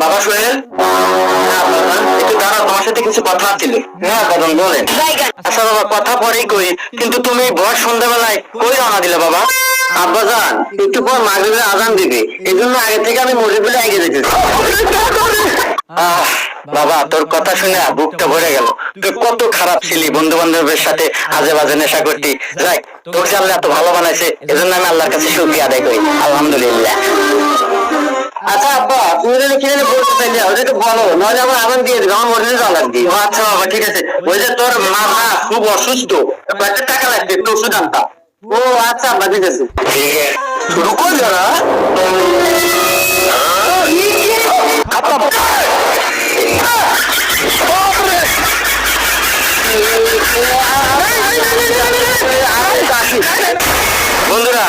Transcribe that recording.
বাবা সোহেল, একটু দাঁড়াও, তোমার সাথে কিছু কথা ছিল। হ্যাঁ বাদন বলেন। আচ্ছা বাবা, কথা পরেই কই, কিন্তু তুমি ভর সন্ধ্যাবেলায় কই রওনা দিলে বাবা? আব্বাজান একটু পর মাগরিবের আজান দিবে, এই জন্য আগে থেকে আমি মসজিদে আগে যেতেছি। বাবা, তোর কথা শুনে বুকটা ভরে গেল। তুই কত খারাপ ছিলি, বন্ধু বান্ধবের সাথে আজে বাজে নেশা করতি। যাই, তোর যে আল্লাহ এত ভালো বানাইছে, এজন্য আমি আল্লাহর কাছে শুকরিয়া আদায় করি, আলহামদুলিল্লাহ। আচ্ছা আব্বা, তুমি যদি কি জানি বলতে চাইলে ওটা একটু বলো, নইলে আমার আগুন দিয়ে দিবে, আমার মসজিদে যাওয়া লাগবে। আচ্ছা বাবা, ঠিক আছে। ওই যে তোর মা খুব অসুস্থ, কয়েকটা টাকা লাগবে, একটু ওষুধ আনতা। ও আচ্ছা আব্বা, ঠিক আছে। শুরু কর যারা বন্ধুরা,